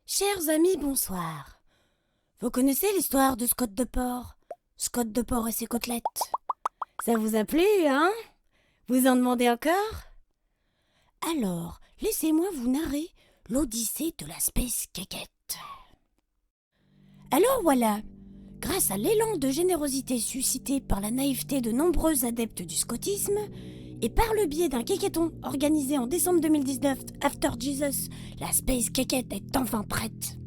Chers amis, bonsoir. Vous connaissez l'histoire de Scott de Porc? Scott de Porc et ses côtelettes. Ça vous a plu, hein? Vous en demandez encore? Alors, laissez-moi vous narrer l'Odyssée de la Space Caquette. Alors voilà, grâce à l'élan de générosité suscité par la naïveté de nombreux adeptes du scottisme, et par le biais d'un quéqueton organisé en décembre 2019, After Jesus, la Space Caquette est enfin prête.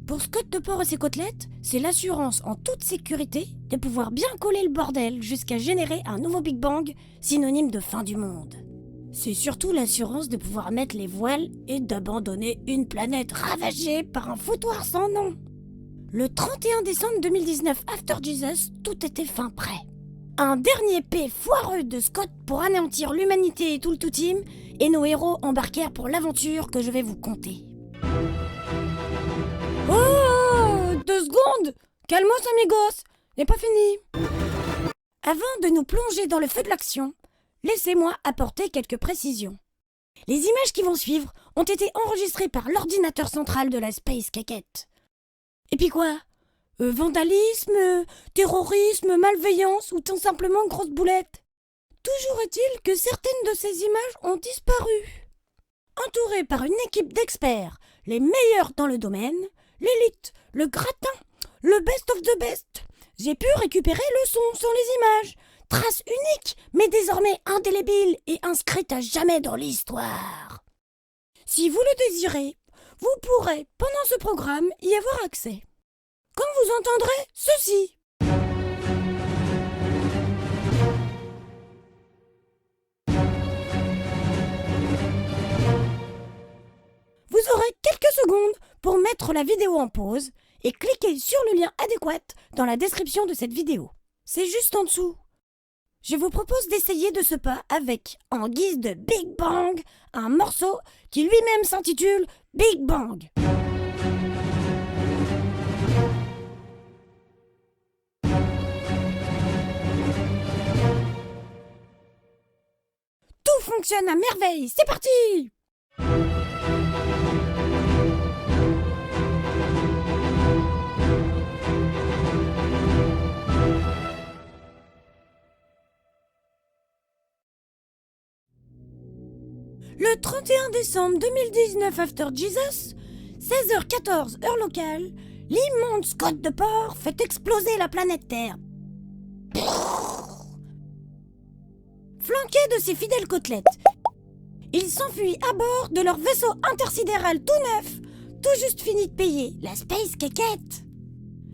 Pour Scott de Porc et ses côtelettes, c'est l'assurance en toute sécurité de pouvoir bien coller le bordel jusqu'à générer un nouveau Big Bang, synonyme de fin du monde. C'est surtout l'assurance de pouvoir mettre les voiles et d'abandonner une planète ravagée par un foutoir sans nom. Le 31 décembre 2019, After Jesus, tout était fin prêt. Un dernier P foireux de Scott pour anéantir l'humanité et tout le tout-team, et nos héros embarquèrent pour l'aventure que je vais vous conter. Oh, 2 secondes! Calmos amigos, n'est pas fini. Avant de nous plonger dans le feu de l'action, laissez-moi apporter quelques précisions. Les images qui vont suivre ont été enregistrées par l'ordinateur central de la Space Caquette. Et puis quoi? Vandalisme, terrorisme, malveillance ou tout simplement grosse boulette? Toujours est-il que certaines de ces images ont disparu. Entouré par une équipe d'experts, les meilleurs dans le domaine, l'élite, le gratin, le best of the best, j'ai pu récupérer le son sans les images. Trace unique, mais désormais indélébile et inscrite à jamais dans l'histoire. Si vous le désirez, vous pourrez, pendant ce programme, y avoir accès. Quand vous entendrez ceci. Vous aurez quelques secondes pour mettre la vidéo en pause et cliquer sur le lien adéquat dans la description de cette vidéo. C'est juste en dessous. Je vous propose d'essayer de ce pas avec, en guise de Big Bang, un morceau qui lui-même s'intitule Big Bang. Tout fonctionne à merveille, c'est parti! Le 31 décembre 2019 After Jesus, 16h14 heure locale, l'immonde Scott de Porc fait exploser la planète Terre. Flanqué de ses fidèles côtelettes, il s'enfuit à bord de leur vaisseau intersidéral tout neuf, tout juste fini de payer, la Space Caquette.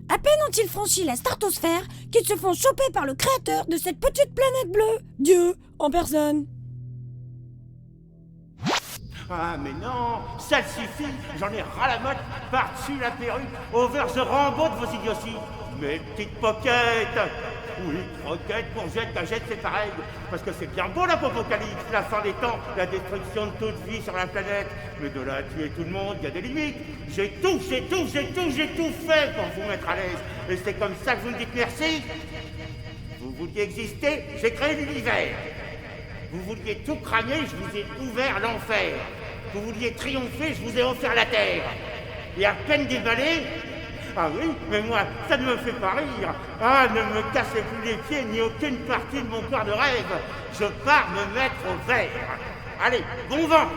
À peine ont-ils franchi la stratosphère qu'ils se font choper par le créateur de cette petite planète bleue, Dieu en personne. Ah mais non, ça suffit, j'en ai ras la motte par-dessus la perruque, over the Rambo de vos idioties. Mes petites poquettes. Oui, roquettes, courgettes, cagettes, c'est pareil. Parce que c'est bien beau l'apocalypse, la fin des temps, la destruction de toute vie sur la planète. Mais de là à tuer tout le monde, il y a des limites. J'ai tout fait pour vous mettre à l'aise. Et c'est comme ça que vous me dites merci. Vous vouliez exister, j'ai créé l'univers. Vous vouliez tout cramer, je vous ai ouvert l'enfer. Vous vouliez triompher, je vous ai offert la terre. Et à peine déballé, ah oui, mais moi, ça ne me fait pas rire. Ah, ne me cassez plus les pieds, ni aucune partie de mon corps de rêve. Je pars me mettre au vert. Allez, bon vent!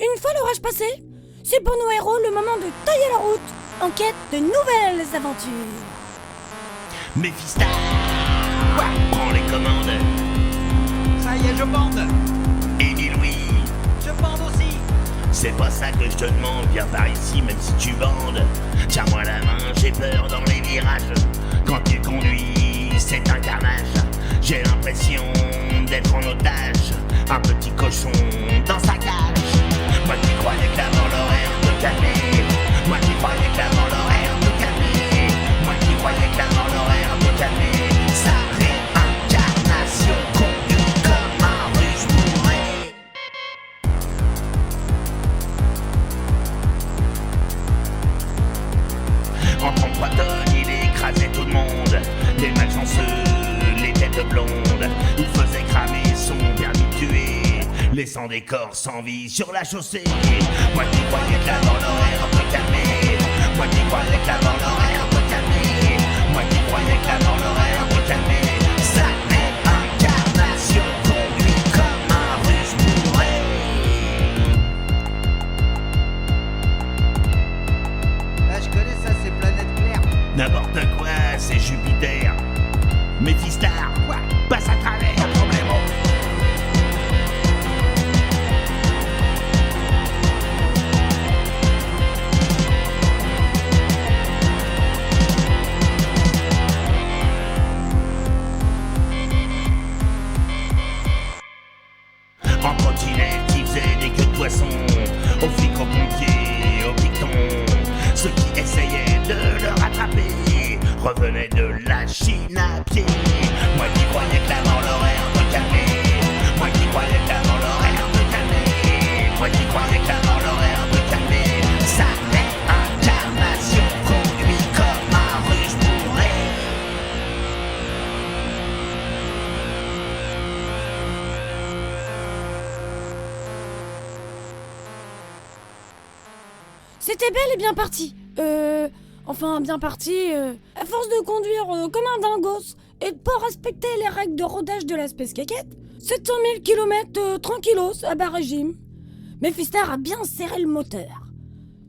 Une fois l'orage passé, c'est pour nos héros le moment de tailler la route en quête de nouvelles aventures. Méphistar, prends les commandes. Ça y est, je bande. Et dis-lui, Je bande aussi. c'est pas ça que je te demande, viens par ici même si tu bandes. Tiens-moi la main, j'ai peur dans les virages. Quand tu conduis, c'est un carnage. J'ai l'impression d'être en otage, un petit cochon dans sa cage. Moi qui croyais que la mort l'aurait un peu calmé. Moi qui croyais que la mort l'aurait un peu calmé. Moi qui croyais que la mort l'aurait un peu calmé. Sa réincarnation conduite comme un russe bourré. En 33 tonnes, il écrasait tout le monde. Les malchanceux, les têtes blondes. Il faisait cramer son permis de tuer. Les sans décor, sans vie sur la chaussée. Moi qui croyais que la mort l'aurait un peu calmé. Moi qui croyais que la mort l'aurait un peu calmé. Moi qui croyais que la mort l'aurait un peu calmé. Sacrée incarnation, conduit comme un russe bourré. Ah, je connais ça, c'est Planète Claire. N'importe quoi, c'est Jupiter. Méphistar, quoi, passe à travers, problème. En trottinette qui faisait des queues de poisson, aux flics, aux pompiers, aux pitons. Ceux qui essayaient de le rattraper revenaient de la Chine à pied. Moi qui croyais que la mort l'aurait un peu calmé. Moi qui croyais que la mort l'aurait un peu calmé. Moi qui croyais que la mort l'aurait un peu calmé. Sacrée incarnation, conduit comme un russe bourré. C'était bel et bien parti. Enfin, bien parti. À force de conduire comme un dingos et de pas respecter les règles de rodage de la Space Caquette, 700 000 km tranquillos à bas régime. Méphistar a bien serré le moteur.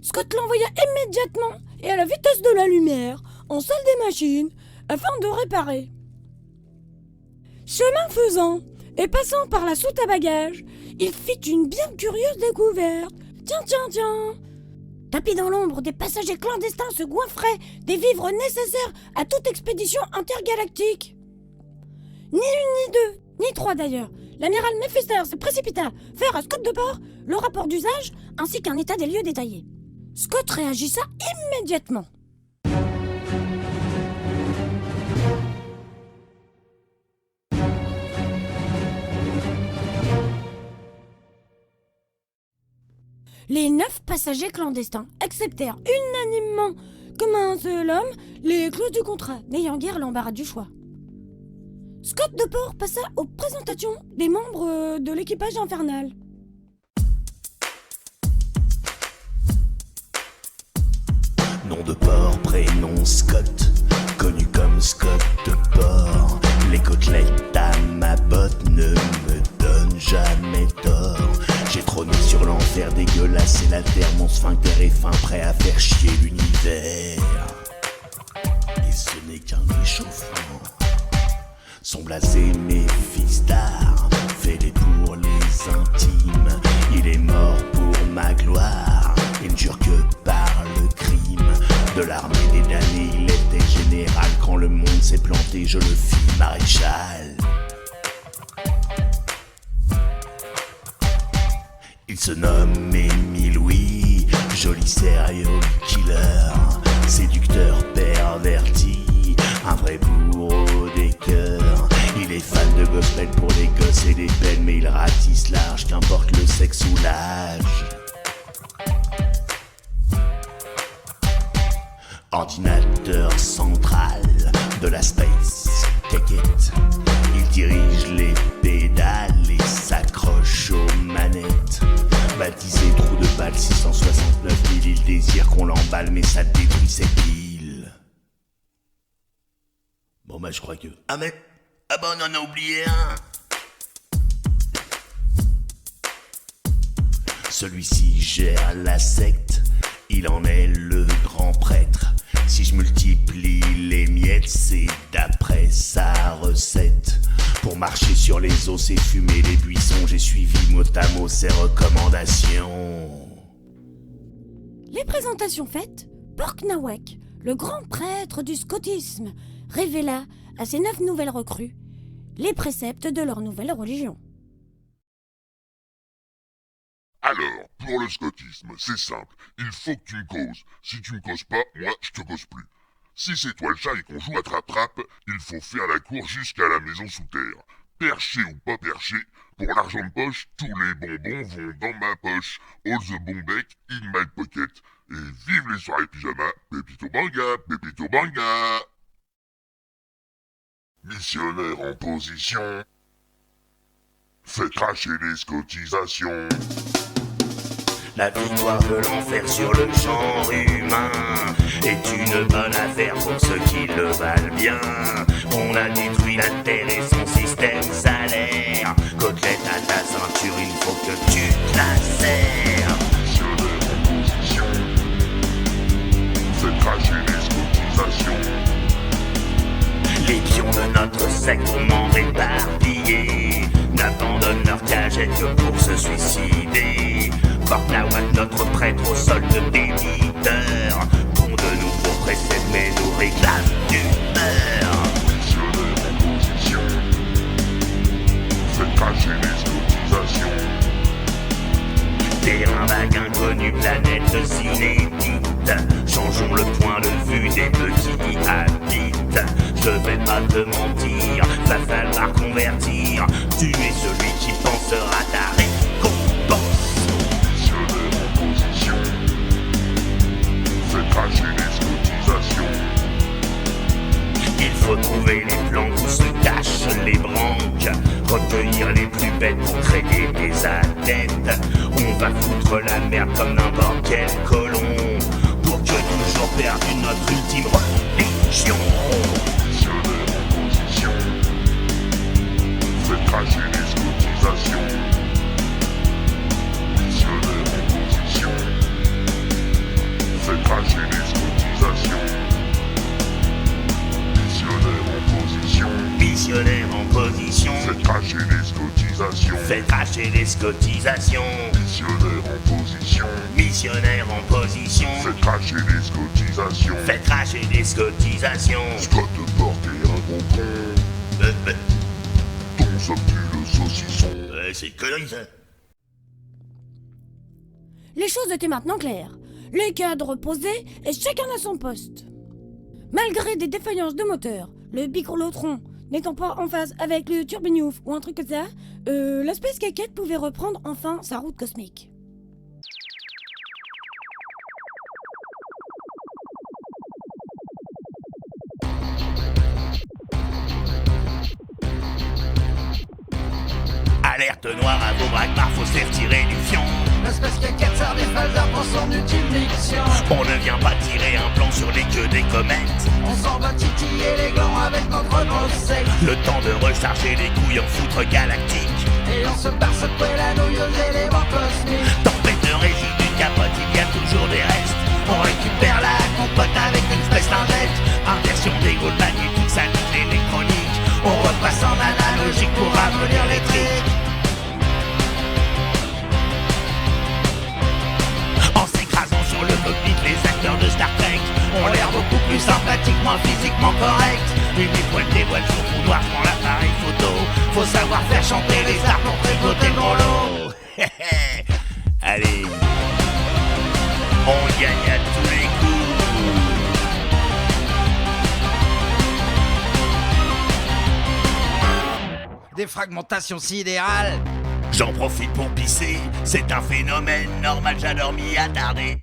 Scott l'envoya immédiatement et à la vitesse de la lumière en salle des machines afin de réparer. Chemin faisant et passant par la soute à bagages, il fit une bien curieuse découverte. Tiens. Tapis dans l'ombre, des passagers clandestins se goinfraient des vivres nécessaires à toute expédition intergalactique. Ni une, ni deux, ni trois d'ailleurs. L'amiral Méphistar se précipita faire à Scott de bord le rapport d'usage ainsi qu'un état des lieux détaillé. Scott réagissa immédiatement. Les 9 passagers clandestins acceptèrent unanimement, comme un seul homme, les clauses du contrat, n'ayant guère l'embarras du choix. Scott de Port passa aux présentations des membres de l'équipage infernal. Nom de port, prénom Scott, connu comme Scott de Port. Les côtelettes à ma botte ne me donnent jamais tort. J'ai trôné sur l'enfer dégueulasse et la terre, mon sphincter est fin, prêt à faire chier l'univers. Et ce n'est qu'un échauffement. Son blasé Méphistar fait les pour les intimes. Il est mort pour ma gloire, il ne jure que par le crime. De l'armée des damnés, il était général. Quand le monde s'est planté, je le fis maréchal. Il se nomme Émile Louis, joli serial killer, séducteur perverti, un vrai bourreau des cœurs. Il est fan de gospel pour les gosses et des peines, mais il ratisse large, qu'importe le sexe ou l'âge. Ordinateur central de la Space Caquette, il dirige les pédales et s'accroche aux manettes. Baptisé trou de balle 669 000, il désire qu'on l'emballe, mais ça détruit ses piles. Bon bah je crois que... Ah bah on en a oublié un. Celui-ci gère la secte, il en est le grand prêtre. Si je multiplie les miettes, c'est d'après sa recette. Pour marcher sur les os et fumer les buissons, j'ai suivi mot à mot ses recommandations. Les présentations faites, Porknawek, le grand prêtre du scottisme, révéla à ses 9 nouvelles recrues les préceptes de leur nouvelle religion. Alors, pour le scottisme, c'est simple, il faut que tu me causes. Si tu me causes pas, moi, je te cause plus. Si c'est toi le chat et qu'on joue à trappe-trappe, il faut faire la cour jusqu'à la maison sous terre. Perché ou pas perché, pour l'argent de poche, tous les bonbons vont dans ma poche. All the bon bec in my pocket. Et vive les soirées pyjama, Pépito Banga, Pépito Banga. Missionnaire en position. Faites cracher les cotisations. La victoire de l'enfer sur le genre humain est une bonne affaire pour ceux qui le valent bien. On a détruit la terre et son système salaire. Côtelette à ta ceinture, il faut que tu te la serres. Missionnaires en position. Faites cracher les cotisations. Les pions de notre segment éparpillés n'abandonnent leur cagette que pour se suicider. Porte la voix de notre prêtre au solde débiteur. Pont de nouveaux précèdes mais nous réclame du beurre. Missionnaires en position. Faites cracher les cotisations. Terrain vague inconnu, planète inédite. Changeons le point de vue des petits qui y habitent. Je vais pas te mentir, va falloir convertir. Tu es celui qui pensera ta récompense. Missionnaires en position. Faites cracher les cotisations. Il faut trouver les plans où se cachent les branques. Recueillir les plus bêtes pour créer des adeptes. On va foutre la merde comme n'importe quel colon. Pour que toujours perdu notre ultime religion. Missionnaires en position. Faites cracher les cotisations. Missionnaires en position. Faites cracher les cotisations. Missionnaires en position. Missionnaire en position. Faites cracher les cotisations. Faites cracher les cotisations. Missionnaires en position. Missionnaire en position. Faites cracher les cotisations. Faites cracher les cotisations. Scott de porter un gros con. Ton sommes-tu le saucisson? C'est connerie ça. Les choses étaient maintenant claires. Les cadres posés et chacun à son poste. Malgré des défaillances de moteur, le Bicrolotron n'étant pas en phase avec le Turbinouf ou un truc comme ça, la Space Caquette pouvait reprendre enfin sa route cosmique. Alerte noire à vos braquemars, faut se faire tirer du fion. L'espèce caquette sert des phases pour son utile diction. On ne vient pas tirer un plan sur les queues des comètes. On s'en va titiller les glands avec notre grosse sec. Le temps de recharger les couilles en foutre galactique. Et on se barre secouer la nouille aux éléments cosmiques. Tempête de résidus d'une capote, il y a toujours des restes. On récupère la compote avec une space lingette. Inversion des gaules magnétiques, ça nique l'électronique. On repasse en analogique pour ramollir les triques. En s'écrasant sur le cockpit, les acteurs de Star Trek ont l'air beaucoup plus sympathiques, moins physiquement corrects. Une étoile dévoile son trou noir dans l'appareil photo. Faut savoir faire chanter les stars pour tricoter le gros lot. Allez, on gagne à tous les coups. Des fragmentations sidérales. J'en profite pour pisser, c'est un phénomène normal, j'adore m'y attarder.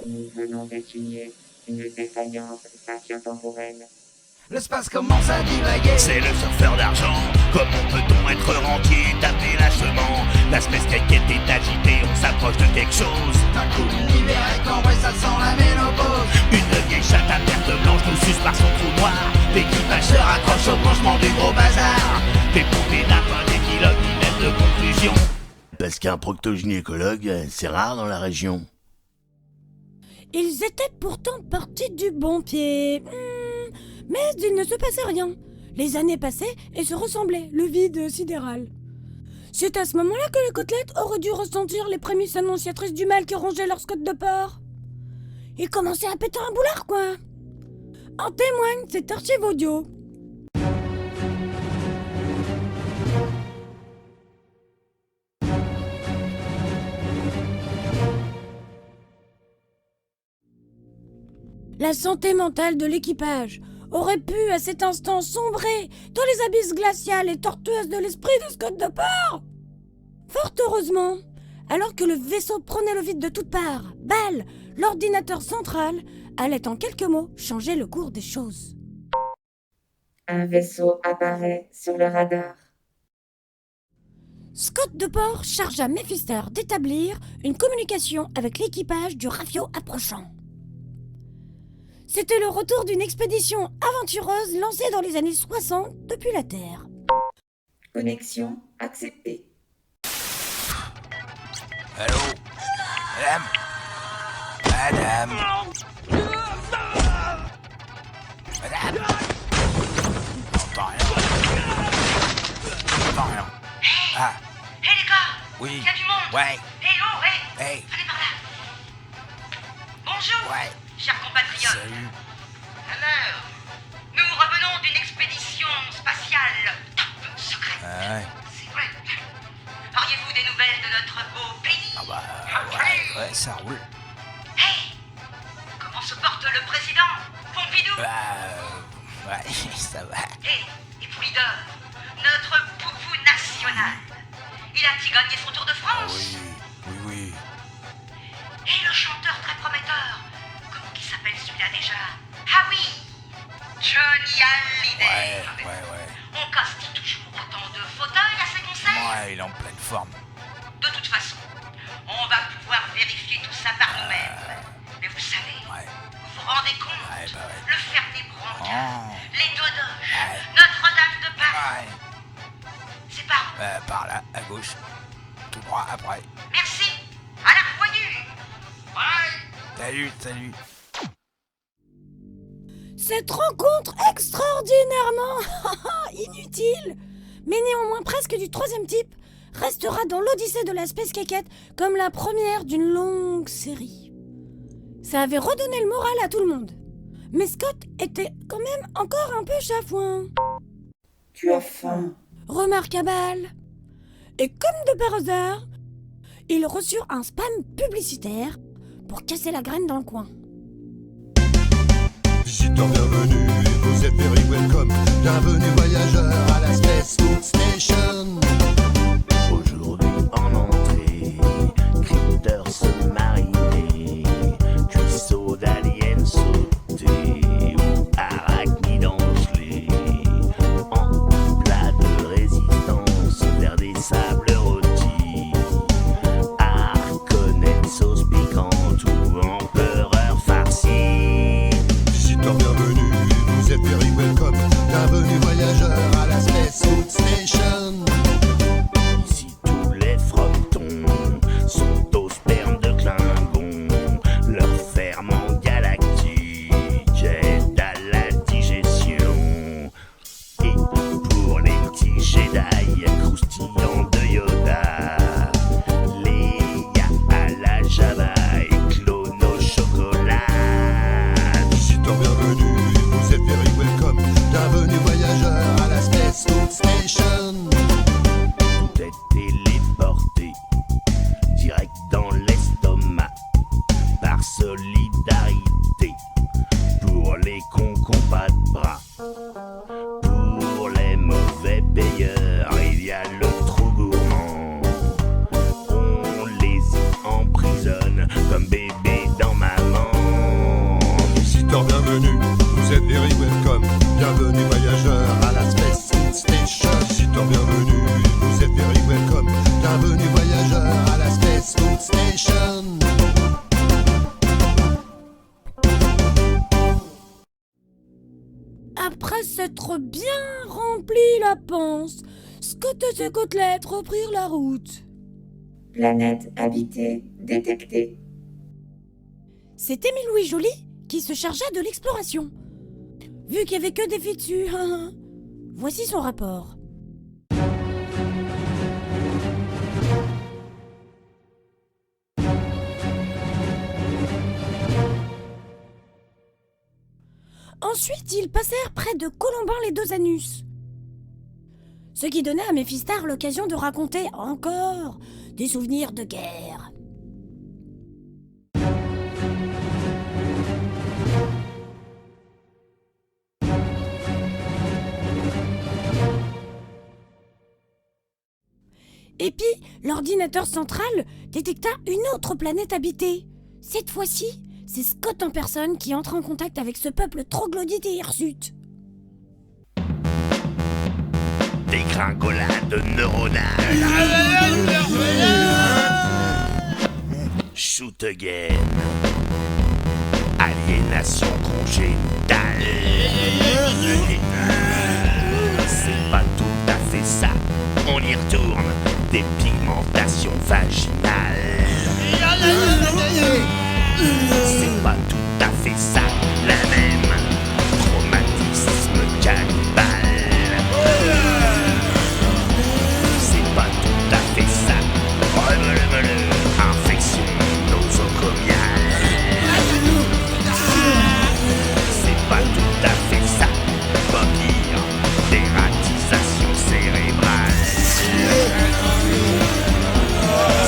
Nous venons de signer une défaillance spatio-temporelle. L'espace commence à divaguer. C'est le surfeur d'argent, comment peut-on être rentier, taper lâchement. La space caquette est agitée, on s'approche de quelque chose. D'un coup l'univers est cambré, ça sent la ménopause. Une vieille chatte à perte blanche nous suce par son trou noir. L'équipage se raccroche au branchement du gros bazar. Des pompées d'appât, des pilotes qui mettent de conclusion. Parce qu'un proctogynécologue, c'est rare dans la région. Ils étaient pourtant partis du bon pied. Mais il ne se passait rien. Les années passaient et se ressemblaient, le vide sidéral. C'est à ce moment-là que les côtelettes auraient dû ressentir les prémices annonciatrices du mal qui rongeait leur scot de porc. Ils commençaient à péter un boulard, quoi. En témoigne cette archive audio. La santé mentale de l'équipage aurait pu à cet instant sombrer dans les abysses glaciales et tortueuses de l'esprit de Scott de Port. Fort heureusement, alors que le vaisseau prenait le vide de toutes parts, Bal, l'ordinateur central, allait en quelques mots changer le cours des choses. Un vaisseau apparaît sur le radar. Scott de Port chargea Méphister d'établir une communication avec l'équipage du Rafio approchant. C'était le retour d'une expédition aventureuse lancée dans les années 60 depuis la Terre. Connexion acceptée. Allô? Madame? Madame? Madame? J'entends rien. J'entends rien. Ah, Hé les gars, oui. il y a du monde. Ouais. Hé oh, hé, Hey. allez par là. Bonjour, Ouais. chers compatriotes. Salut. Alors, nous revenons d'une expédition spatiale top secrète. Ah ouais. C'est vrai. Auriez-vous des nouvelles de notre beau pays? Ah bah, ouais, ça roule. Hé, comment se porte le président Pompidou? Ouais, ça va. Et pour leader, notre poupou national. Il a-t-il gagné son Tour de France? Oui. Et le chanteur très prometteur, comment qu'il s'appelle celui-là déjà? Ah oui, Johnny Hallyday. Ouais. On casse toujours autant de fauteuils à ses concerts? Ouais, il est en pleine forme. De toute façon, on va pouvoir vérifier tout ça par nous-mêmes. Mais vous savez, Ouais. vous vous rendez compte? Ouais, bah ouais. Le Fernet-Branca, Oh. les Dodoches, Ouais. Notre-Dame de Paris. Ouais. C'est par où? Par là, à gauche. Tout droit après. Merci. À la revoyure. Bye. Salut. Cette rencontre extraordinairement inutile, mais néanmoins presque du troisième type, restera dans l'Odyssée de la Space Caquette comme la première d'une longue série. Ça avait redonné le moral à tout le monde. Mais Scott était quand même encore un peu chafouin. Tu as faim. Remarqua Bal. Et comme de par hasard, ils reçurent un spam publicitaire pour casser la graine dans le coin. Visiteurs bienvenue, vous êtes very welcome. Bienvenue voyageurs à la Space Food Station. Aujourd'hui en entrée, critters marinés, cuisseaux d'aliens sautés ou arachnides gelés, en plat de résistance vers des sables rôtis, arconnettes sauce piquante ou empereur farci. Visiteurs bienvenue, vous êtes very welcome. Bienvenue voyageurs à la Space Food Station. Ici tous les frotons sont au sperme de Klingon. Leur ferment galactique aide à la digestion. Et pour les petits Jedi croustillants de Yoda, Leia à la Java et clone au chocolat. Visiteurs bienvenue, vous êtes very welcome. Bienvenue voyageurs à la Space Food Station. Tout est téléporté direct dans l'estomac par solidarité pour les cons qui ont pas de bras. Pour les mauvais payeurs, il y a le trou gourmand. On les y emprisonne comme bébé dans maman. Visiteurs bienvenue, vous êtes very welcome. Bienvenue voyageurs à la Space Food Station. Visiteurs bienvenue, vous êtes very welcome. Bienvenue voyageurs à la Space Food Station. Après s'être bien rempli la panse, Scott et ses côtelettes reprirent la route. Planète habitée détectée. C'est Émile Louis Joly qui se chargea de l'exploration. Vu qu'il n'y avait que des filles dessus, voici son rapport. Ensuite, ils passèrent près de Colombin-les-Deux-Anus. Ce qui donnait à Méphister l'occasion de raconter encore des souvenirs de guerre. Et puis, l'ordinateur central détecta une autre planète habitée. Cette fois-ci, c'est Scott en personne qui entre en contact avec ce peuple troglodyte et hirsute. Dégringolade neuronale. Shoot again. Aliénation congénitale. C'est pas tout à fait ça. On y retourne. Dépigmentation vaginale. C'est pas tout à fait ça. La même. Traumatisme cannibale. C'est pas tout à fait ça. Infection nosocomiale. C'est pas tout à fait ça. Pas pire. Dératisation cérébrale.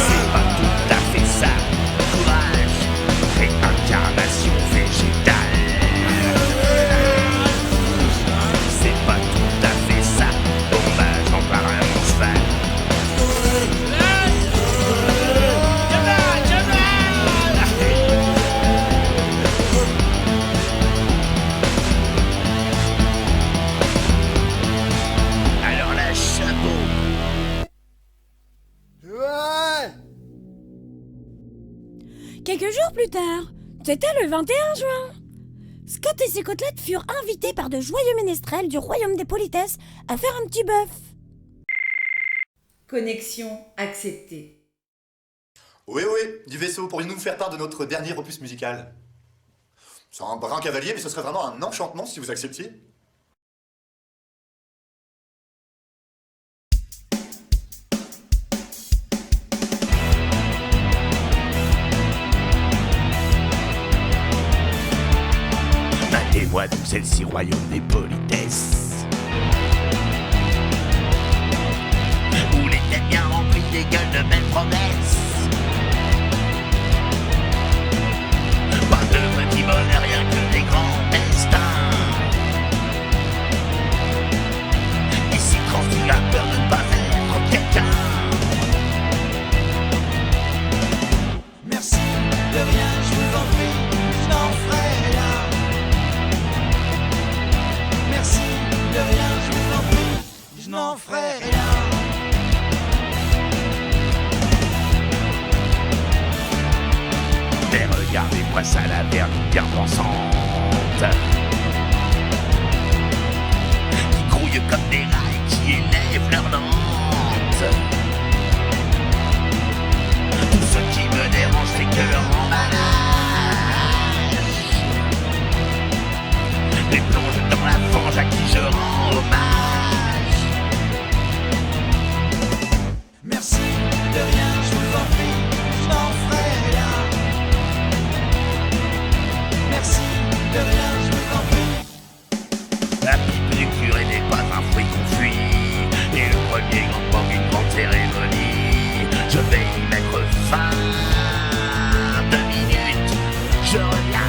C'est pas tout à fait ça. Courage. Réincarnation végétale. C'est pas tout à fait ça. Bombage en parlant cheval. Alors là, chapeau. Quelques jours plus tard, c'était le 21 juin. Scott et ses côtelettes furent invités par de joyeux ménestrels du royaume des politesses à faire un petit bœuf. Connexion acceptée. Oui, du vaisseau, pourriez-vous nous faire part de notre dernier opus musical? C'est un brin cavalier, mais ce serait vraiment un enchantement si vous acceptiez. Matez-moi donc celle-ci, royaume des politesses. Où les têtes bien remplies des gueules de belles promesses. Pas de petits bonheurs, rien que des grands destins. Ici tranquille, la peur de ne pas être quelqu'un. Merci de rien, je vous en prie, je n'en ferai rien. Merci de rien, je vous en prie, je n'en ferai rien. Mais regardez-moi ça, la vermine bien pensante, qui grouille comme des rats et qui élèvent leurs dentes. Tout ce qui me dérange, c'est que leur emballage les plonge dans la fange à qui je rends hommage. Merci de rien, je vous en prie, je n'en ferai rien. Merci de rien, je vous en prie. La pipe du curé n'est pas un fruit qu'on fuit, et le premier grand manque une grande cérémonie. Je vais y mettre fin. 2 minutes, je reviens.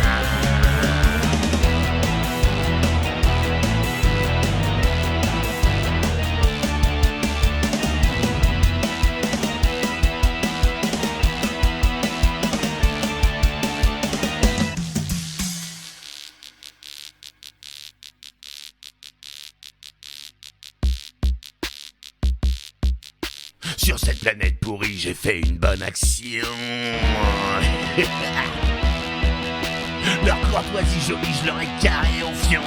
Sur cette planète pourrie, j'ai fait une bonne action. Leur courtoisie jolie, je leur ai carré au fion.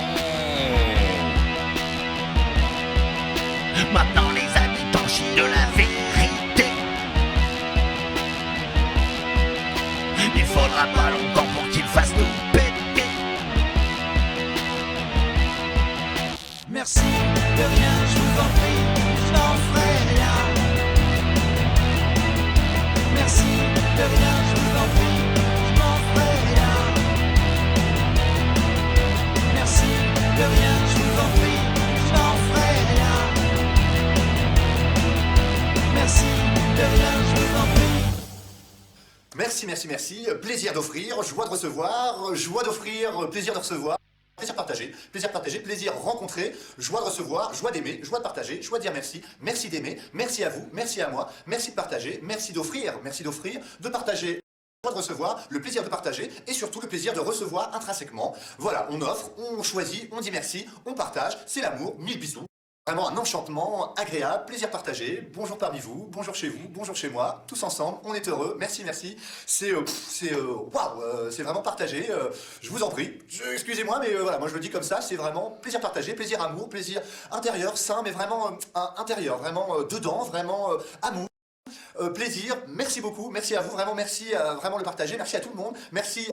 Maintenant les habitants chient de la vérité. Il faudra pas longtemps pour qu'ils fassent nous péter. Merci de rien, je vous en prie, je n'en ferai rien. Merci de rien, je vous en prie, je n'en ferai rien. Merci de rien, je vous en prie, je n'en ferai rien. Merci de rien, je vous en prie. Merci. Plaisir d'offrir, joie de recevoir, joie d'offrir, plaisir de recevoir. plaisir partagé, plaisir rencontré, joie de recevoir, joie d'aimer, joie de partager, joie de dire merci, merci d'aimer, merci à vous, merci à moi, merci de partager, merci d'offrir, de partager. Joie de recevoir, le plaisir de partager et surtout le plaisir de recevoir intrinsèquement. Voilà, on offre, on choisit, on dit merci, on partage, c'est l'amour, 1000 bisous. Vraiment un enchantement agréable, plaisir partagé, bonjour parmi vous, bonjour chez vous, bonjour chez moi, tous ensemble, on est heureux, merci, c'est waouh, c'est vraiment partagé, je vous en prie, excusez-moi mais voilà, moi je le dis comme ça, c'est vraiment plaisir partagé, plaisir amour, plaisir intérieur, sain, mais vraiment intérieur, vraiment dedans, vraiment amour. Plaisir, merci beaucoup, merci à vous, vraiment merci, vraiment le partager, merci à tout le monde, merci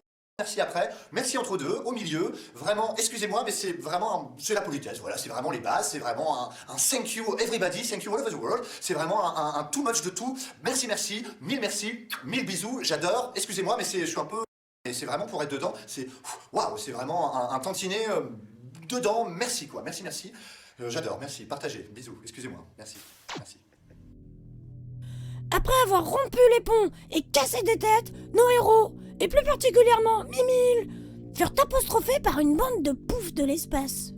après, merci entre deux, au milieu, vraiment, excusez-moi, mais c'est vraiment, c'est la politesse, voilà, c'est vraiment les bases, c'est vraiment un thank you everybody, thank you all over the world, c'est vraiment un too much de tout, merci, 1000 bisous, j'adore, excusez-moi, mais je suis un peu, c'est vraiment pour être dedans, c'est, waouh, c'est vraiment un tantinet dedans, merci quoi, merci, j'adore, merci, partagez, bisous, excusez-moi, merci. Après avoir rompu les ponts et cassé des têtes, nos héros, et plus particulièrement Mimile, furent apostrophés par une bande de poufs de l'espace.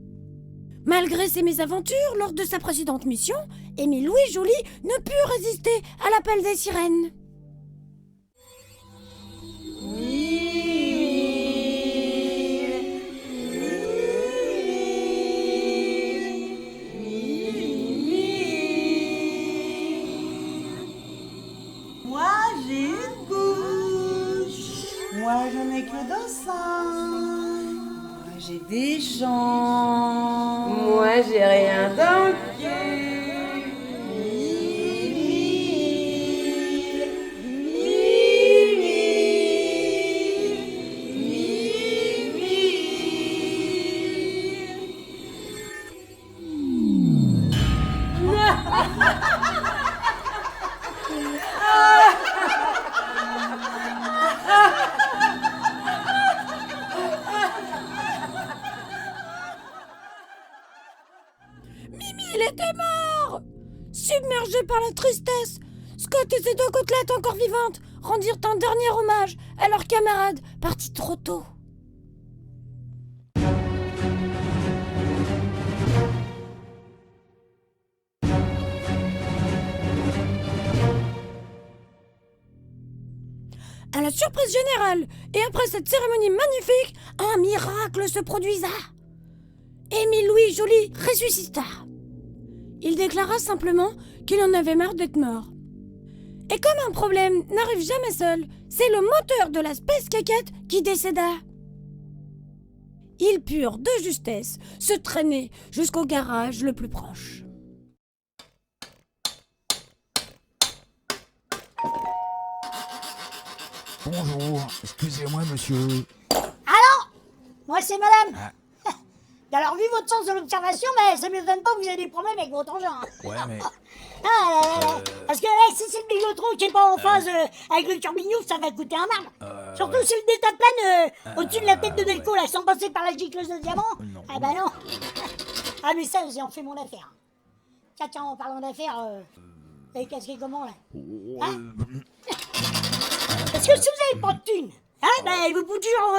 Malgré ses mésaventures lors de sa précédente mission, Émile Louis Joly ne put résister à l'appel des sirènes. Moi, je n'ai que deux seins. Moi, j'ai des jambes. Moi, j'ai rien dans le cul. Mimile était mort! Submergé par la tristesse, Scott et ses deux côtelettes encore vivantes rendirent un dernier hommage à leurs camarades partis trop tôt. À la surprise générale, et après cette cérémonie magnifique, un miracle se produisa. Émile Louis Joly ressuscita. Il déclara simplement qu'il en avait marre d'être mort. Et comme un problème n'arrive jamais seul, c'est le moteur de la Space Caquette qui décéda. Ils purent de justesse se traîner jusqu'au garage le plus proche. Bonjour, excusez-moi monsieur. Alors, moi c'est madame. Ah. Alors vu votre sens de l'observation, mais ça m'étonne pas que vous ayez des problèmes avec votre engin. Ouais mais... Parce que si c'est le bigotrou qui est pas en phase avec le turbignouf, ça va coûter un marbre. Surtout si le détaplane au-dessus de la tête de Delco, là, sans passer par la gicleuse de diamant. Non. Ah bah non. Ah mais ça, j'ai en fait mon affaire. Tiens, en parlant d'affaires, vous avez casqué comment là Parce que si vous avez pas de thunes, ben vous pouvez toujours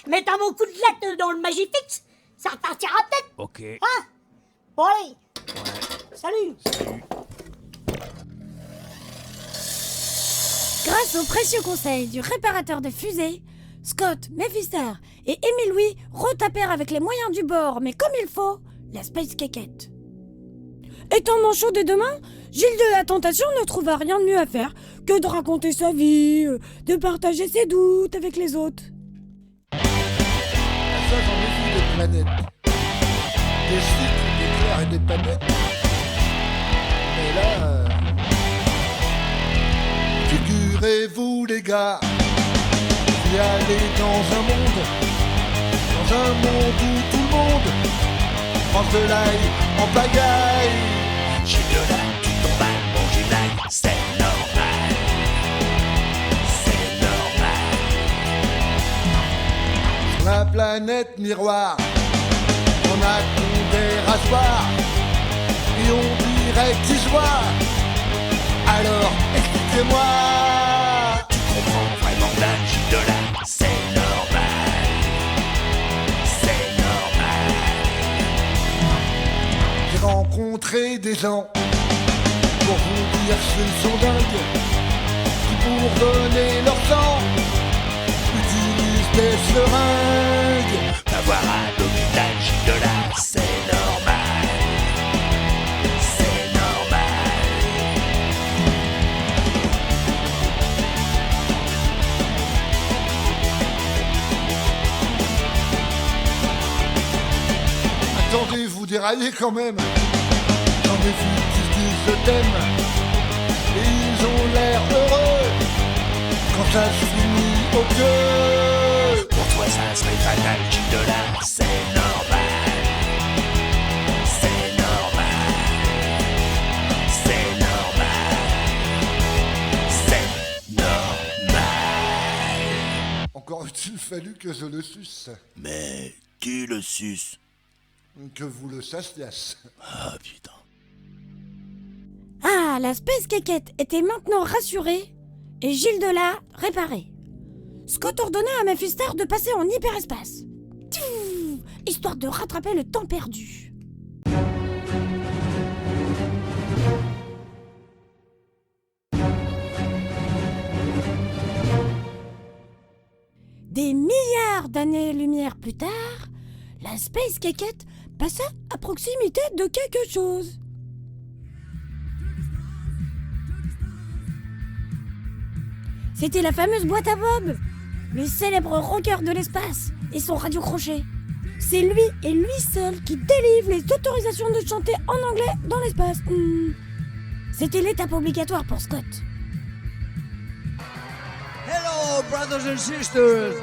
mettre un bon coup de latte dans le Magifix, ça repartira peut-être. Ok. Bon allez. Salut. Grâce aux précieux conseils du réparateur de fusées, Scott, Mephister et Émile Louis retapèrent avec les moyens du bord, mais comme il faut, la Space Caquette. Étant manchot des deux mains, Gilles de la Tentation ne trouva rien de mieux à faire que de raconter sa vie, de partager ses doutes avec les autres. Ça, j'en ai vu des planètes. Des cycles, des clairs et des planètes. Mais là... Figurez-vous les gars, vous allez dans un monde où tout le monde mange de l'ail en pagaille. J'ai de l'ail qui tombe à manger de l'ail, c'est normal. C'est normal. Sur la planète miroir, on a qu'on des rasoirs et on dirait qu'ils se voient. Alors expliquez-moi. Tu comprends vraiment là, j'ai de l'ail, c'est normal. C'est normal. mettrai des ans pour vous dire qu'ils sont dingues, qui pour donner leur sang utilisent des seringues. Avoir à l'hôpital Gilles-de-là, c'est normal. C'est normal. Attendez, vous déraillez quand même. J'en ai vu qui se disent je t'aime, et ils ont l'air heureux quand ça se finit au pieu. Pour toi ça serait fatal, Gilles-de-là, c'est normal. C'est normal. C'est normal. C'est normal. Encore eût-il fallu que je le suce. Mais qui le suce? Que vous le sachiez. Ah putain. Ah, la Space Caquette était maintenant rassurée et Gilles-de-là réparé. Scott ordonna à Mephister de passer en hyperespace, histoire de rattraper le temps perdu. Des milliards d'années-lumière plus tard, la Space Caquette passa à proximité de quelque chose. C'était la fameuse boîte à Bob, le célèbre rocker de l'espace et son radio-crochet. C'est lui et lui seul qui délivre les autorisations de chanter en anglais dans l'espace. C'était l'étape obligatoire pour Scott. Hello, brothers and sisters.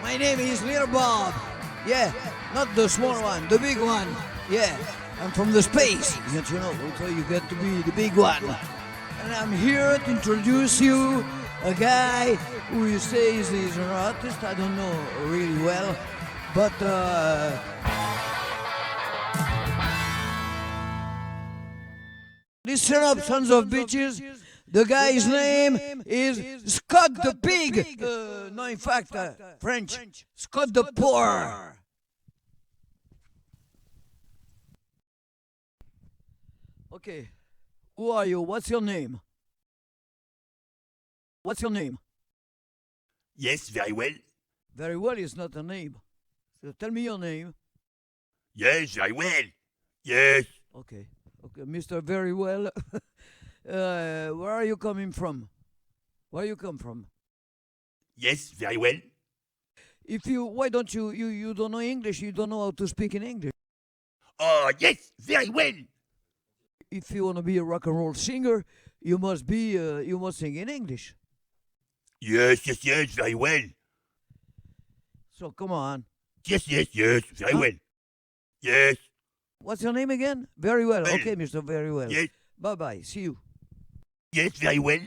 My name is Little Bob. Yeah, not the small one, the big one. Yeah, I'm from the space. Don't you know? So you get to be the big one. And I'm here to introduce you a guy who says he's an artist. I don't know really well, but listen up, sons of bitches. The guy's name is Scott the Pig. No, in fact, French. Scott the Poor. Okay, who are you? What's your name? What's your name? Yes, very well. Very well is not a name. So tell me your name. Yes, very well. Yes. Okay, Mr. Very Well. Where are you coming from? Where you come from? Yes, very well. Why don't you don't know English? You don't know how to speak in English. Oh, yes, very well. If you want to be a rock and roll singer, you must sing in English. Yes, very well. So come on. Yes, very well. Yes. What's your name again? Very well. Well. Okay, Mr. Very Well. Yes. Bye-bye. See you. Yes, very well.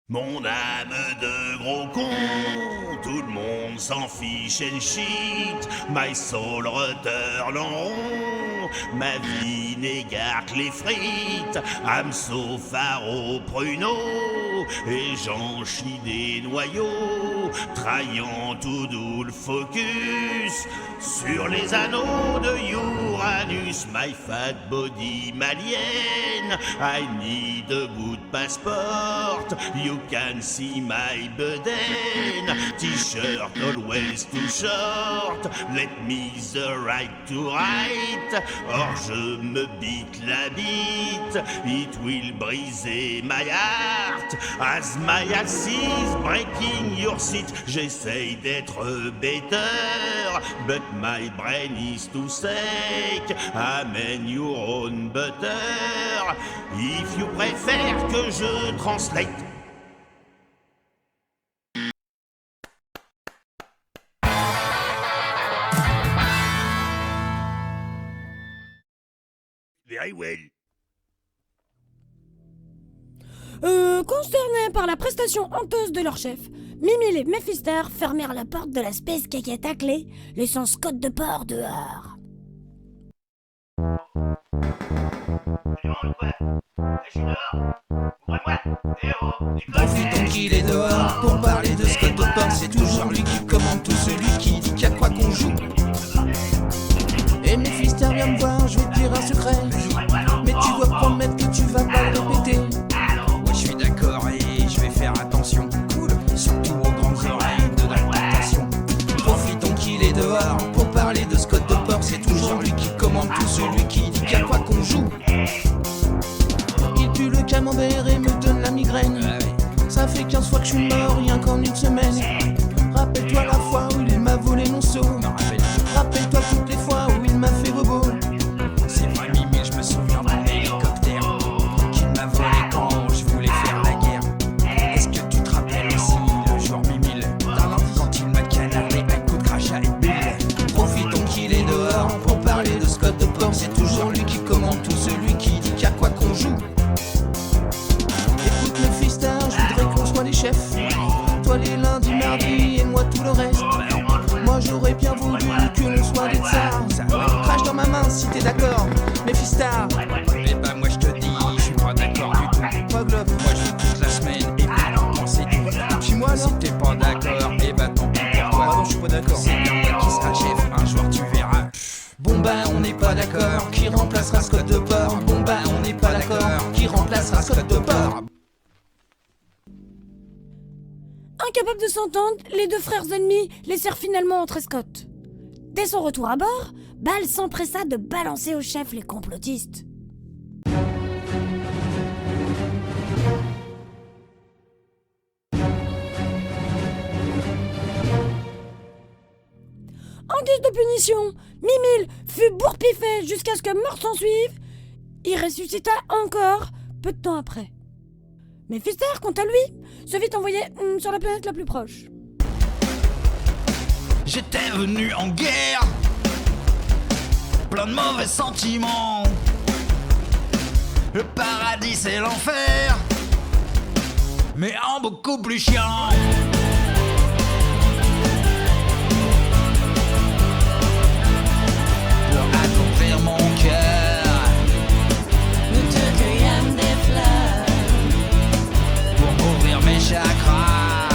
Mon âme de gros con, tout le monde s'en fiche and shit. My soul return en rond, ma vie n'égare que les frites. I'm so far au pruneau, et j'en chie des noyaux, trahant tout doux le focus sur les anneaux de Uranus. My fat body malienne, I need a good passport. You can see my beden, t-shirt always too short. Let me the right to write, or je me bite la bite. It will briser my heart, as my ass is breaking your seat. J'essaye d'être better, but my brain is too sick. Amen your own butter, if you prefer que je translate. Very well. Consternés par la prestation honteuse de leur chef, Mimi et Mephister fermèrent la porte de la Space Caquette à clé, laissant Scott de Port dehors. Tant qu'il est dehors pour parler de Scott de Port, c'est toujours lui qui commande tout celui qui dit qu'il y a quoi qu'on joue. Et Mephister vient me voir fait 15 fois que je suis mort, rien qu'en une semaine. Rappelle-toi la fois où il m'a volé mon seau. Rappelle-toi toutes les fois où il m'a fait rebout. C'est vrai, Mimi, je me souviens d'un hélicoptère qu'il m'a volé quand je voulais faire la guerre. Est-ce que tu te rappelles aussi le jour Mimile, quand il m'a canardé un coup de crachat et de bulle? Profitons qu'il est dehors pour parler de Scott de Port. C'est toujours lui qui commande tout, celui qui dit qu'à quoi qu'on joue. Écoute le freestyle, je voudrais qu'on soit les chefs. Toi les lundis, mardis et moi tout le reste. Moi j'aurais bien voulu que l'on soit des tsars. Crache dans ma main si t'es d'accord, Mephistar. Eh ben moi je te dis, je suis pas d'accord du tout. Quoi Globe? Moi je suis toute la semaine et puis on c'est tout. Puis moi alors? Si t'es pas d'accord, eh ben tant pis pour toi. Ah non, je suis pas d'accord. C'est bien moi qui sera chef, un jour tu verras. Bon bah on n'est pas d'accord, qui remplacera Scott de Port? Bon bah on n'est pas d'accord, qui remplacera Scott de Port? Incapables de s'entendre, les deux frères ennemis laissèrent finalement entrer Scott. Dès son retour à bord, Bal s'empressa de balancer au chef les complotistes. En guise de punition, Mimile fut bourpiffé jusqu'à ce que mort s'en suive. Il ressuscita encore peu de temps après. Méphistar, quant à lui, se vit envoyer sur la planète la plus proche. J'étais venu en guerre, plein de mauvais sentiments. Le paradis c'est l'enfer, mais en beaucoup plus chiant. Pour accomplir mon cœur, nous te cueillâmes des fleurs. pour ouvrir mes chakras,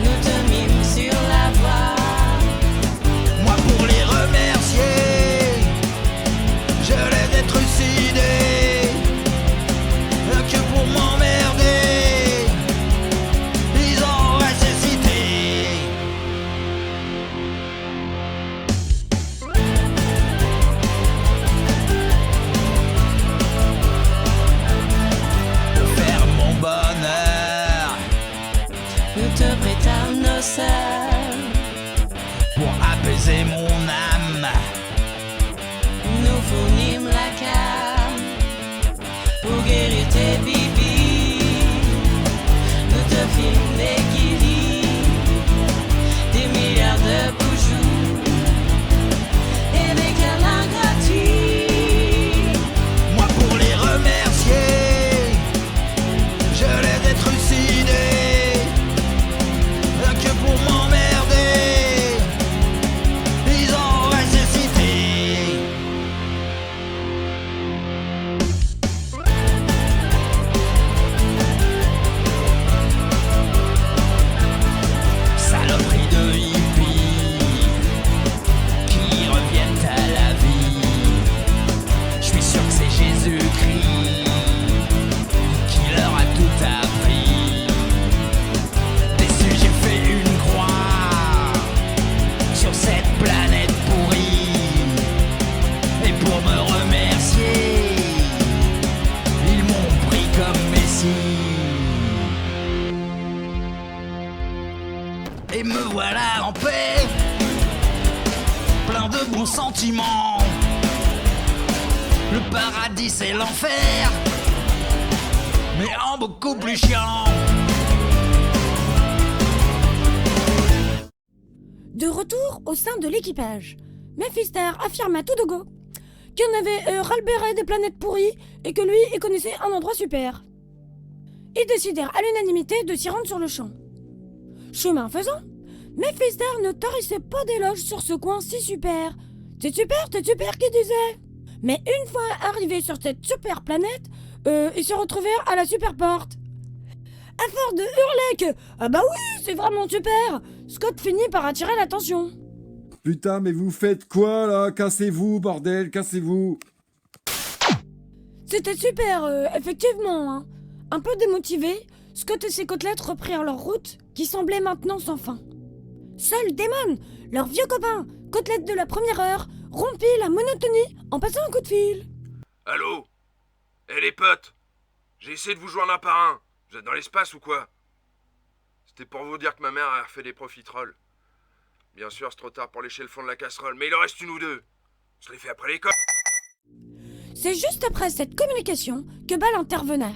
Nous te mîmes sur la voie. moi pour les remercier, je les ai trucidés, que pour m'emmerder, ils ont ressuscité. Pour faire mon bonheur, Nous te prêtâmes nos sœurs. pour apaiser mon âme, Nous fournîmes la came pour guérir tes bibis. Nous te fîmes des guiris, des milliards de boujoux et des câlins gratuits. moi pour les remercier, je les ai trucidés, que pour m'emmerder, ils ont ressuscité. Saloperie de hippies qui reviennent à la vie. Je suis sûr que c'est Jésus-Christ qui leur a tout appris. Déçu, j'ai fait une croix sur cette planète pourrie. Et pour me remercier, ils m'ont pris comme Messie. Et me voilà en paix, plein de bons sentiments. Le paradis c'est l'enfer, mais en beaucoup plus chiant. De retour au sein de l'équipage, Méphistar affirma tout de go qu'il en avait ras-le-béret des planètes pourries et que lui, il connaissait un endroit super. Ils décidèrent à l'unanimité de s'y rendre sur le champ. Chemin faisant, Méphistar ne tarissait pas d'éloges sur ce coin si super. C'est super, qu'il disait. Mais une fois arrivés sur cette super planète, ils se retrouvèrent à la super porte. À force de hurler que « Ah bah oui, c'est vraiment super !» Scott finit par attirer l'attention. Putain, mais vous faites quoi là? Cassez-vous, bordel, cassez-vous! C'était super, effectivement. Hein. Un peu démotivés, Scott et ses côtelettes reprirent leur route, qui semblait maintenant sans fin. Seul Damon, leur vieux copain, côtelette de la première heure, rompit la monotonie en passant un coup de fil. Allô? Eh les potes, j'ai essayé de vous joindre un par un. Vous êtes dans l'espace ou quoi? C'était pour vous dire que ma mère a refait des profiteroles. Bien sûr, c'est trop tard pour lécher le fond de la casserole, mais il en reste une ou deux. Je l'ai fait après l'école. C'est juste après cette communication que Bal intervena.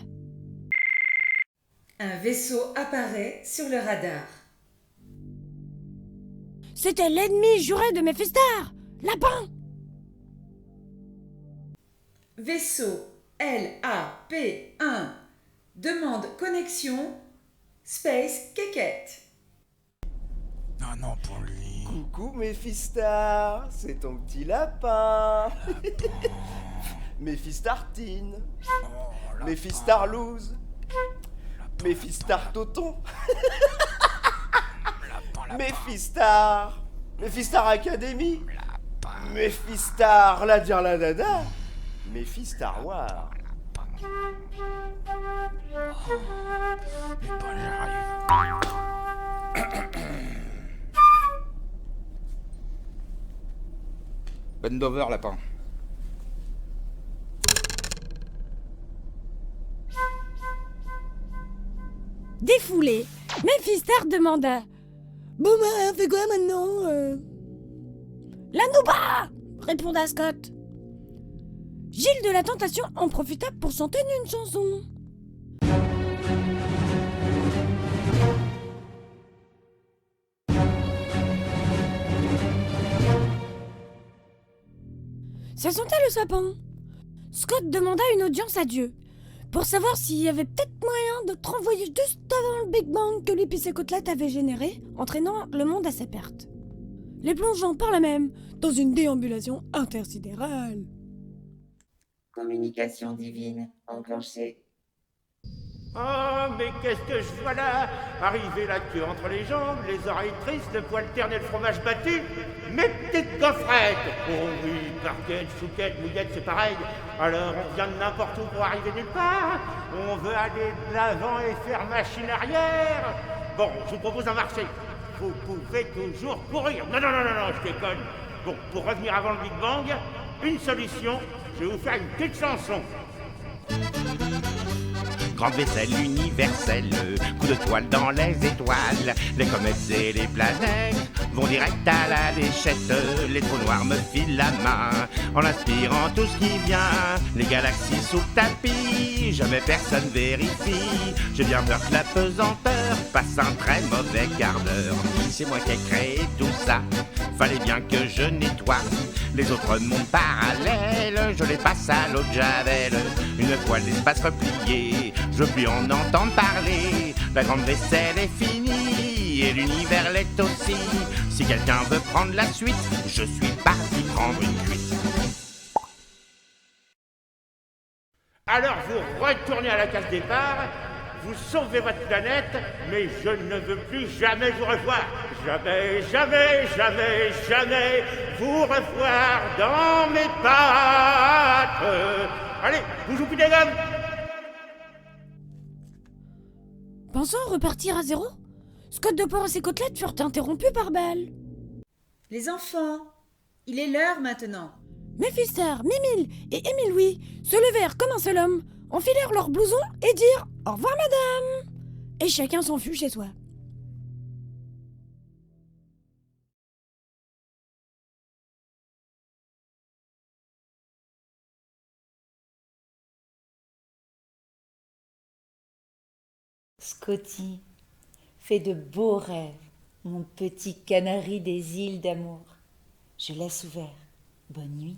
Un vaisseau apparaît sur le radar. C'était l'ennemi juré de Méphistar, Lapin. Vaisseau LAP1 demande connexion Space Keket. Non, non, pour lui. Coucou Méphistar, c'est ton petit lapin. Méphistartine. Méphistarlouse. Méphistar Toton. Méphistar. Méphistar Academy. Méphistar la dire la dada. Méphistar War. Mais pas j'arrive. Bend over, lapin. Défoulé, Méphistar demanda. Bon bah, on fait quoi maintenant La Nouba répondit Scott. Gilles de la Tentation en profita pour chanter une chanson. Ça sentait le sapin. Scott demanda une audience à Dieu pour savoir s'il y avait peut-être moyen de te renvoyer juste avant le Big Bang que l'épice et côtelette avait généré, entraînant le monde à sa perte. Les plongeant par là même dans une déambulation intersidérale. Communication divine enclenchée. Oh, mais qu'est-ce que je vois là? Arriver la queue entre les jambes, les oreilles tristes, le poil terne et le fromage battu. Mes petites gaufrettes! Oh oui, parquette, chouquette, mouillette, c'est pareil. Alors on vient de n'importe où pour arriver nulle part. On veut aller de l'avant et faire machine arrière. Bon, je vous propose un marché. Vous pouvez toujours courir. Non, je déconne. Bon, pour revenir avant le Big Bang, une solution, je vais vous faire une petite chanson. Grande vaisselle universelle, coup de toile dans les étoiles. Les comètes et les planètes vont direct à la déchette. Les trous noirs me filent la main en aspirant tout ce qui vient. Les galaxies sous le tapis, jamais personne vérifie. J'ai bien peur que la pesanteur passe un très mauvais quart d'heure. C'est moi qui ai créé tout ça, fallait bien que je nettoie les autres mondes parallèles. Je les passe à l'eau de Javel. Une fois l'espace replié, je veux plus en entendre parler. La grande vaisselle est finie et l'univers l'est aussi. Si quelqu'un veut prendre la suite, je suis parti prendre une cuite. Alors vous retournez à la case départ, vous sauvez votre planète, mais je ne veux plus jamais vous revoir. Jamais, jamais, jamais, jamais vous revoir dans mes pattes. Allez, vous jouez plus des gommes. Pensant repartir à zéro, Scott de Porc et ses côtelettes furent interrompus par Bal. Les enfants, il est l'heure maintenant. Méphistar, Mimile et Émile Louis se levèrent comme un seul homme, enfilèrent leurs blousons et dirent « Au revoir madame !» Et chacun s'en fut chez soi. Scotty, fais de beaux rêves, mon petit canari des îles d'amour. Je laisse ouvert. Bonne nuit.